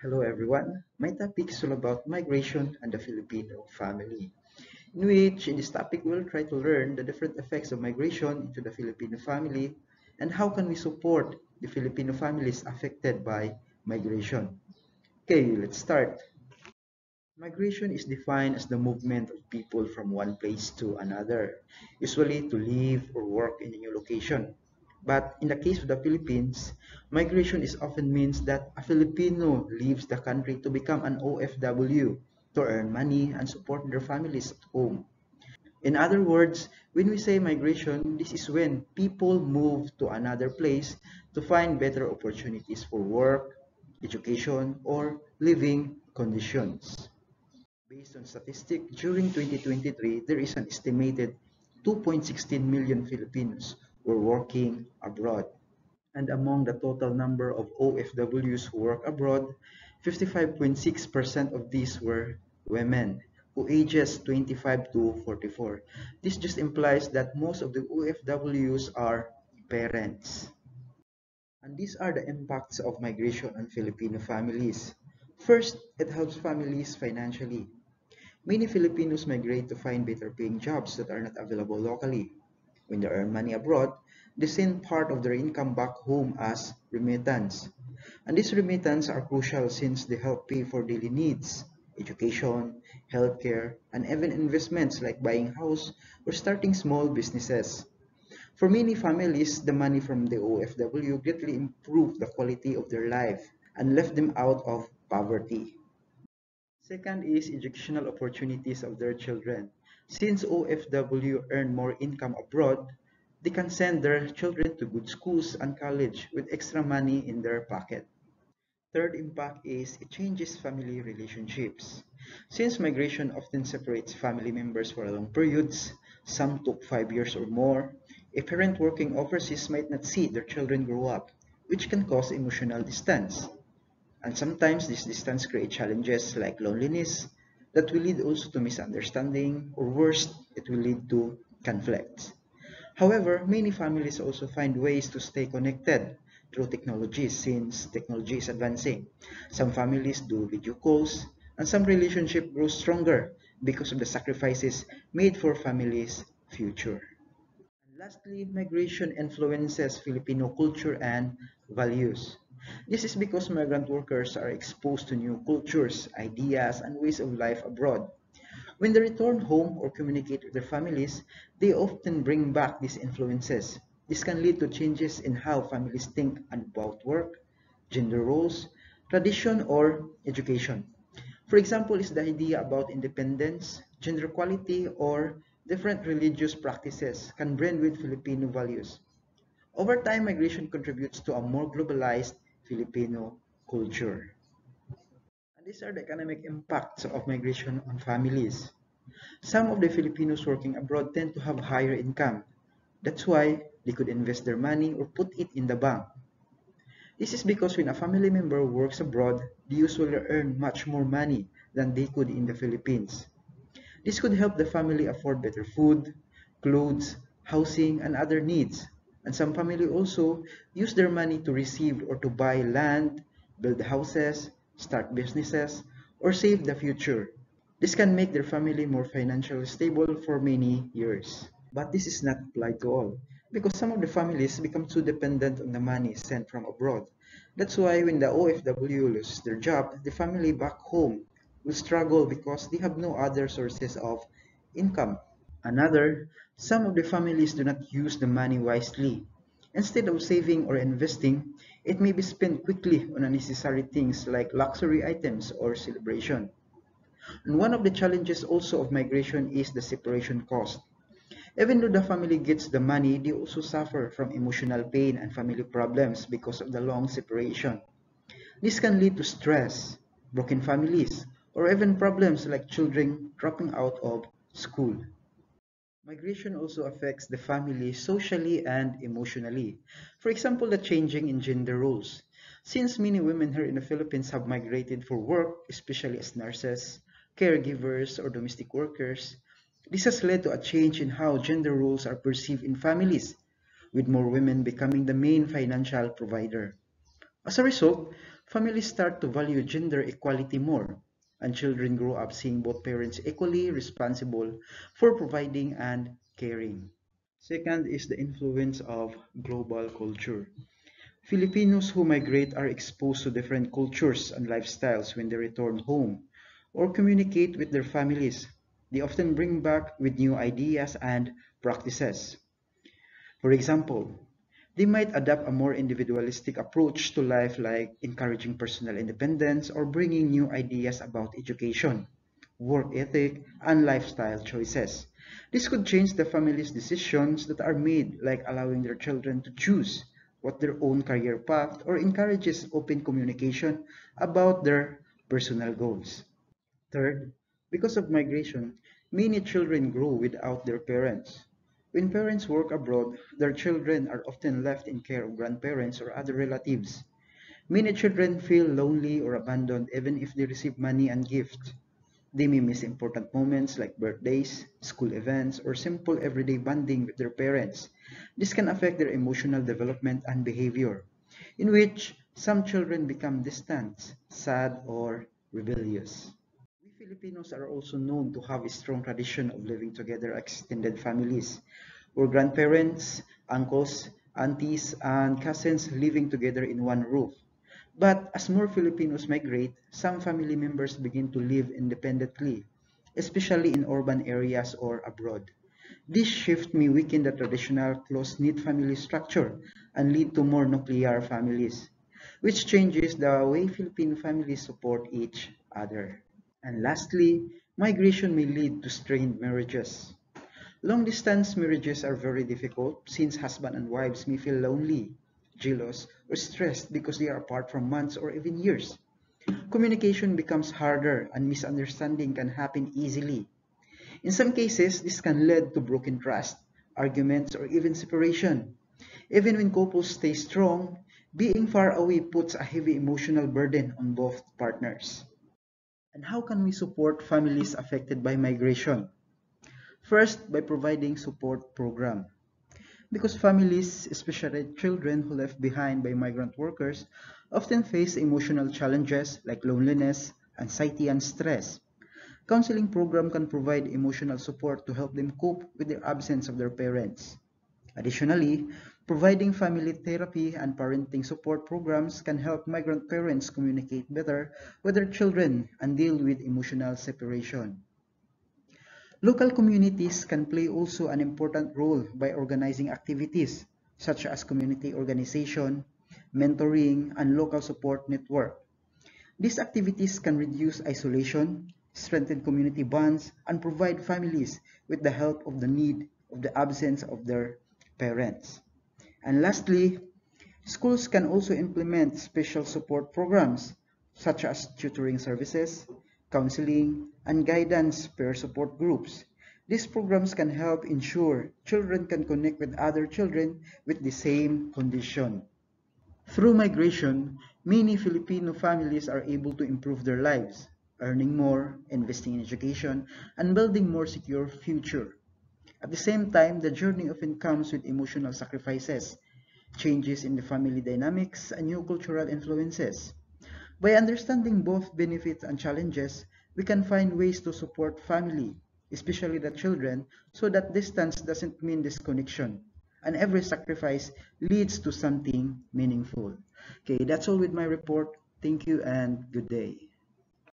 Hello everyone. My topic is all about migration and the Filipino family, in which in this topic we'll try to learn the different effects of migration into the Filipino family and how can we support the Filipino families affected by migration. Okay, let's start. Migration is defined as the movement of people from one place to another, usually to live or work in a new location. But in the case of the Philippines, migration is often means that a Filipino leaves the country to become an OFW to earn money and support their families at home. In other words, when we say migration, this is when people move to another place to find better opportunities for work, education, or living conditions. Based on statistics, during 2023, there is an estimated 2.16 million Filipinos were working abroad. And among the total number of OFWs who work abroad, 55.6% of these were women who ages 25 to 44. This just implies that most of the OFWs are parents. And these are the impacts of migration on Filipino families. First, it helps families financially. Many Filipinos migrate to find better paying jobs that are not available locally. When they earn money abroad, they send part of their income back home as remittance. And these remittance are crucial since they help pay for daily needs, education, healthcare, and even investments like buying house or starting small businesses. For many families, the money from the OFW greatly improved the quality of their life and left them out of poverty. Second is educational opportunities of their children. Since OFW earn more income abroad, they can send their children to good schools and college with extra money in their pocket. Third impact is it changes family relationships. Since migration often separates family members for long periods, some took 5 years or more, a parent working overseas might not see their children grow up, which can cause emotional distance. And sometimes this distance creates challenges like loneliness that will lead also to misunderstanding, or worse, it will lead to conflicts. However, many families also find ways to stay connected through technology since technology is advancing. Some families do video calls, and some relationships grow stronger because of the sacrifices made for families' future. And lastly, migration influences Filipino culture and values. This is because migrant workers are exposed to new cultures, ideas, and ways of life abroad. When they return home or communicate with their families, they often bring back these influences. This can lead to changes in how families think about work, gender roles, tradition, or education. For example, is the idea about independence, gender equality, or different religious practices can blend with Filipino values. Over time, migration contributes to a more globalized Filipino culture. And these are the economic impacts of migration on families. Some of the Filipinos working abroad tend to have higher income. That's why they could invest their money or put it in the bank. This is because when a family member works abroad, they usually earn much more money than they could in the Philippines. This could help the family afford better food, clothes, housing, and other needs. And some family also use their money to receive or to buy land, build houses, start businesses, or save the future. This can make their family more financially stable for many years. But this is not applied to all, because some of the families become too dependent on the money sent from abroad. That's why when the OFW loses their job, the family back home will struggle because they have no other sources of income. Another, some of the families do not use the money wisely. Instead of saving or investing, it may be spent quickly on unnecessary things like luxury items or celebration. And one of the challenges also of migration is the separation cost. Even though the family gets the money, they also suffer from emotional pain and family problems because of the long separation. This can lead to stress, broken families, or even problems like children dropping out of school. Migration also affects the family socially and emotionally. For example, the changing in gender roles. Since many women here in the Philippines have migrated for work, especially as nurses, caregivers, or domestic workers, this has led to a change in how gender roles are perceived in families, with more women becoming the main financial provider. As a result, families start to value gender equality more, and children grow up seeing both parents equally responsible for providing and caring. Second is the influence of global culture. Filipinos who migrate are exposed to different cultures and lifestyles when they return home or communicate with their families. They often bring back with new ideas and practices. For example, they might adopt a more individualistic approach to life, like encouraging personal independence or bringing new ideas about education, work ethic, and lifestyle choices. This could change the family's decisions that are made, like allowing their children to choose what their own career path or encourages open communication about their personal goals. Third, because of migration, many children grow without their parents. When parents work abroad, their children are often left in care of grandparents or other relatives. Many children feel lonely or abandoned even if they receive money and gifts. They may miss important moments like birthdays, school events, or simple everyday bonding with their parents. This can affect their emotional development and behavior, in which some children become distant, sad, or rebellious. We Filipinos are also known to have a strong tradition of living together as extended families, where grandparents, uncles, aunties, and cousins living together in one roof. But as more Filipinos migrate, some family members begin to live independently, especially in urban areas or abroad. This shift may weaken the traditional close-knit family structure and lead to more nuclear families, which changes the way Filipino families support each other. And lastly, migration may lead to strained marriages. Long distance marriages are very difficult since husband and wives may feel lonely, jealous, or stressed because they are apart for months or even years. Communication becomes harder and misunderstanding can happen easily. In some cases, this can lead to broken trust, arguments, or even separation. Even when couples stay strong, being far away puts a heavy emotional burden on both partners. And how can we support families affected by migration? First, by providing support program. Because families, especially children who left behind by migrant workers, often face emotional challenges like loneliness, anxiety, and stress. Counseling program can provide emotional support to help them cope with the absence of their parents. Additionally, providing family therapy and parenting support programs can help migrant parents communicate better with their children and deal with emotional separation. Local communities can play also an important role by organizing activities such as community organization, mentoring, and local support network. These activities can reduce isolation, strengthen community bonds, and provide families with the help of the need of the absence of their parents. And lastly, schools can also implement special support programs such as tutoring services, counseling, and guidance peer support groups. These programs can help ensure children can connect with other children with the same condition. Through migration, many Filipino families are able to improve their lives, earning more, investing in education, and building more secure future. At the same time, the journey often comes with emotional sacrifices, changes in the family dynamics, and new cultural influences. By understanding both benefits and challenges, we can find ways to support family, especially the children, so that distance doesn't mean disconnection. And every sacrifice leads to something meaningful. Okay, that's all with my report. Thank you and good day.